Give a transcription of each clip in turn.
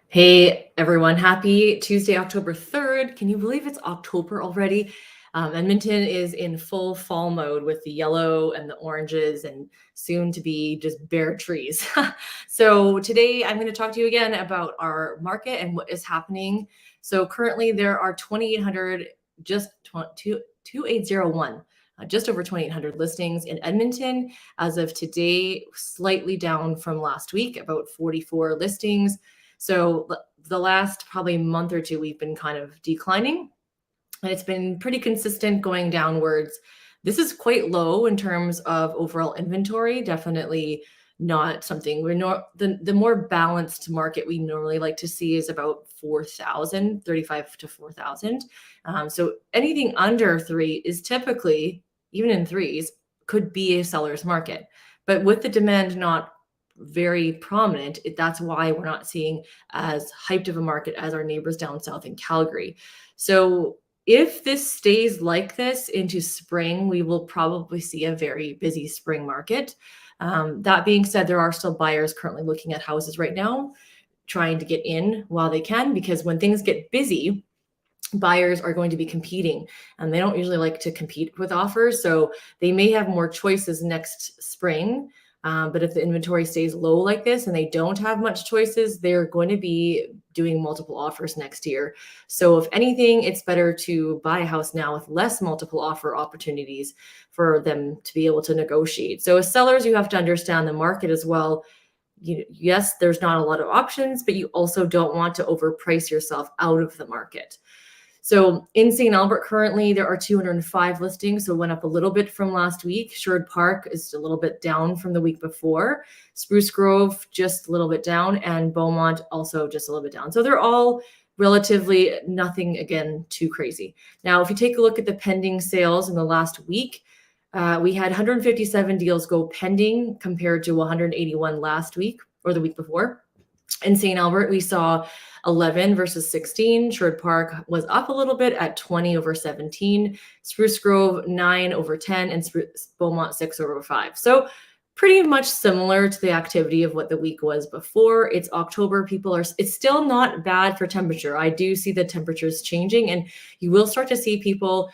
Hey everyone, happy Tuesday, October 3rd. Can you believe it's October already? Edmonton is in full fall mode with the yellow and the oranges and soon to be just bare trees. So today I'm going to talk to you again about our market and what is happening. So currently there are 2,800, just 2801, just over 2,800 listings in Edmonton. As of today, slightly down from last week, about 44 listings. So the last probably month or two, we've been kind of declining, and it's been pretty consistent going downwards. This is quite low in terms of overall inventory. Definitely not something we're not the more balanced market we normally like to see is about 4,000, 35 to 4,000. So anything under three is typically, even in threes, could be a seller's market. But with the demand not very prominent, that's why we're not seeing as hyped of a market as our neighbors down south in Calgary. So if this stays like this into spring, we will probably see a very busy spring market. That being said, there are still buyers currently looking at houses right now, trying to get in while they can, because when things get busy, buyers are going to be competing and they don't usually like to compete with offers. So they may have more choices next spring. But if the inventory stays low like this and they don't have much choices, they're going to be doing multiple offers next year. So if anything, it's better to buy a house now with less multiple offer opportunities for them to be able to negotiate. So as sellers, you have to understand the market as well. Yes, there's not a lot of options, but you also don't want to overprice yourself out of the market. So in St. Albert, currently there are 205 listings. So it went up a little bit from last week. Sherwood Park is a little bit down from the week before. Spruce Grove, just a little bit down. And Beaumont also just a little bit down. So they're all relatively nothing, again, too crazy. Now, if you take a look at the pending sales in the last week, we had 157 deals go pending compared to 181 last week or the week before. In St. Albert, we saw 11 versus 16. Sherwood Park was up a little bit at 20 over 17. Spruce Grove 9 over 10, and Beaumont 6 over 5. So pretty much similar to the activity of what the week was before. It's October. It's still not bad for temperature. I do see the temperatures changing, and you will start to see people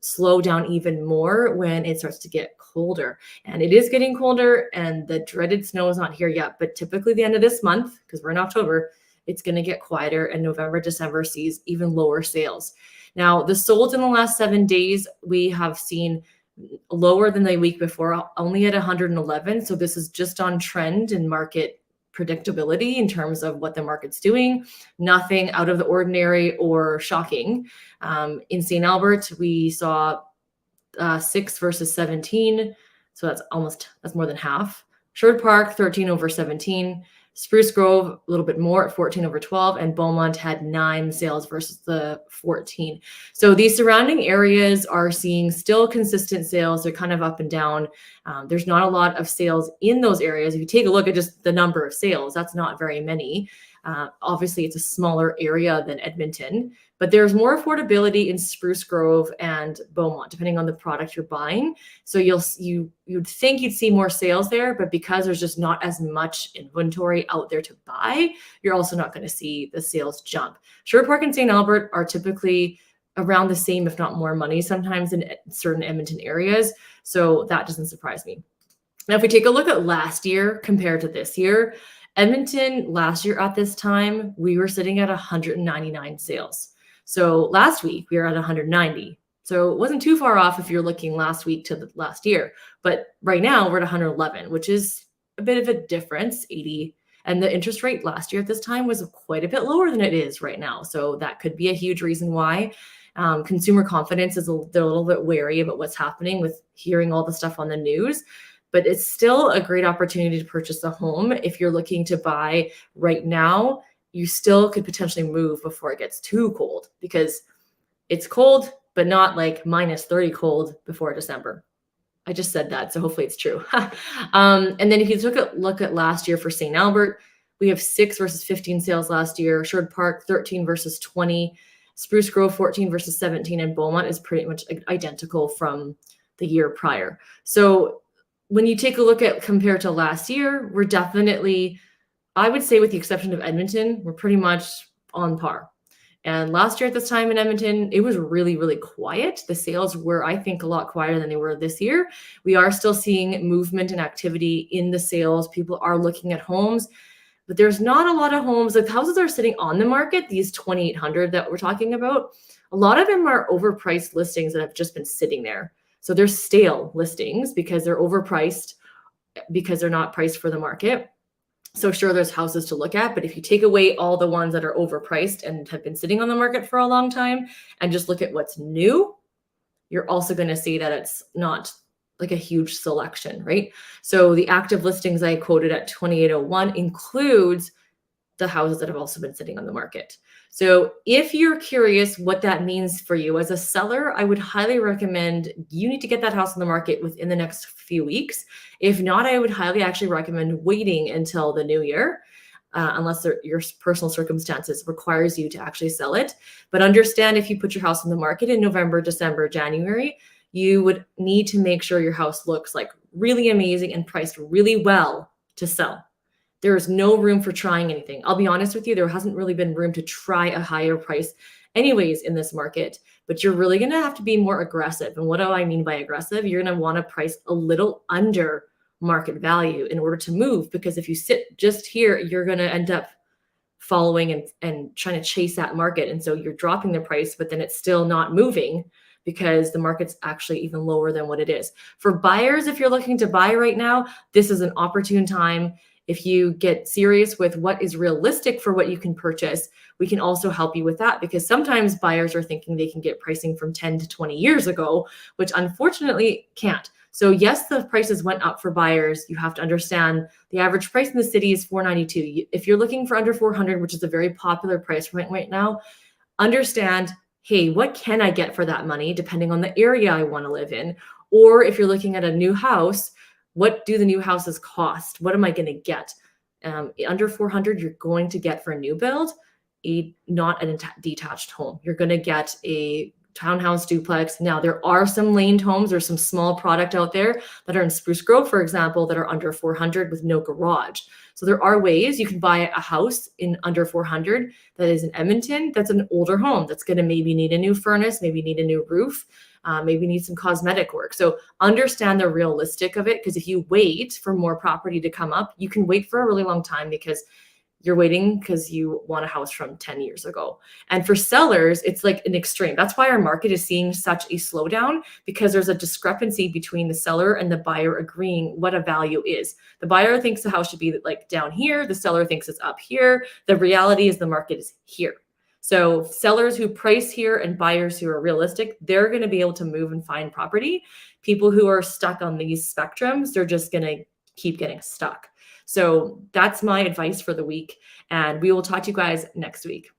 slow down even more when it starts to get colder. And it is getting colder, and the dreaded snow is not here yet. But typically the end of this month, because we're in October, it's going to get quieter, and November, December sees even lower sales. Now, the solds in the last 7 days, we have seen lower than the week before, only at 111. So this is just on trend and market predictability in terms of what the market's doing. Nothing out of the ordinary or shocking. In St. Albert, we saw 6 versus 17. So that's more than half. Sherwood Park, 13 over 17. Spruce Grove, a little bit more at 14 over 12, and Beaumont had 9 sales versus the 14. So these surrounding areas are seeing still consistent sales. They're kind of up and down. There's not a lot of sales in those areas. If you take a look at just the number of sales, that's not very many. Obviously, it's a smaller area than Edmonton, but there's more affordability in Spruce Grove and Beaumont, depending on the product you're buying. So you'd think you'd see more sales there, but because there's just not as much inventory out there to buy, you're also not going to see the sales jump. Sherwood Park and St. Albert are typically around the same, if not more money, sometimes in certain Edmonton areas. So that doesn't surprise me. Now, if we take a look at last year compared to this year, Edmonton last year at this time, we were sitting at 199 sales. So last week we were at 190. So it wasn't too far off if you're looking last week to the last year. But right now we're at 111, which is a bit of a difference, 80. And the interest rate last year at this time was quite a bit lower than it is right now. So that could be a huge reason why. Consumer confidence they're a little bit wary about what's happening with hearing all the stuff on the news. But it's still a great opportunity to purchase a home. If you're looking to buy right now, you still could potentially move before it gets too cold, because it's cold, but not like minus 30 cold before December. I just said that, so hopefully it's true. And then if you look at last year for St. Albert, we have 6 versus 15 sales last year. Sherwood Park, 13 versus 20. Spruce Grove, 14 versus 17. And Beaumont is pretty much identical from the year prior. So when you take a look at compared to last year, we're definitely I would say with the exception of Edmonton, we're pretty much on par. And last year at this time in Edmonton, it was really, really quiet. The sales were, I think, a lot quieter than they were this year. We are still seeing movement and activity in the sales. People are looking at homes, but there's not a lot of homes. Like houses are sitting on the market, these 2,800 that we're talking about. A lot of them are overpriced listings that have just been sitting there. So they're stale listings because they're overpriced, because they're not priced for the market. So sure, there's houses to look at, but if you take away all the ones that are overpriced and have been sitting on the market for a long time and just look at what's new, you're also going to see that it's not like a huge selection, right? So the active listings I quoted at 2801 includes the houses that have also been sitting on the market. So if you're curious what that means for you as a seller, I would highly recommend you need to get that house on the market within the next few weeks. If not, I would highly actually recommend waiting until the new year. Unless your personal circumstances requires you to actually sell it. But understand if you put your house on the market in November, December, January, you would need to make sure your house looks like really amazing and priced really well to sell. There is no room for trying anything. I'll be honest with you, there hasn't really been room to try a higher price anyways in this market, but you're really going to have to be more aggressive. And what do I mean by aggressive? You're going to want to price a little under market value in order to move, because if you sit just here, you're going to end up following and trying to chase that market. And so you're dropping the price, but then it's still not moving because the market's actually even lower than what it is. For buyers, if you're looking to buy right now, this is an opportune time. If you get serious with what is realistic for what you can purchase, we can also help you with that, because sometimes buyers are thinking they can get pricing from 10 to 20 years ago, which unfortunately can't. So yes, the prices went up for buyers. You have to understand the average price in the city is $492. If you're looking for under 400, which is a very popular price point right now, understand, hey, what can I get for that money depending on the area I want to live in? Or if you're looking at a new house, what do the new houses cost? What am I going to get? Under 400, you're going to get for a new build, not a detached home. You're going to get a townhouse duplex. Now, there are some laned homes or some small product out there that are in Spruce Grove, for example, that are under 400 with no garage. So there are ways you can buy a house in under 400 that is in Edmonton. That's an older home that's going to maybe need a new furnace, maybe need a new roof, maybe need some cosmetic work. So understand the realistic of it, because if you wait for more property to come up, you can wait for a really long time because you're waiting because you want a house from 10 years ago. And for sellers, it's like an extreme. That's why our market is seeing such a slowdown, because there's a discrepancy between the seller and the buyer agreeing what a value is. The buyer thinks the house should be like down here. The seller thinks it's up here. The reality is the market is here. So sellers who price here and buyers who are realistic, they're going to be able to move and find property. People who are stuck on these spectrums, they're just going to keep getting stuck. So that's my advice for the week. And we will talk to you guys next week.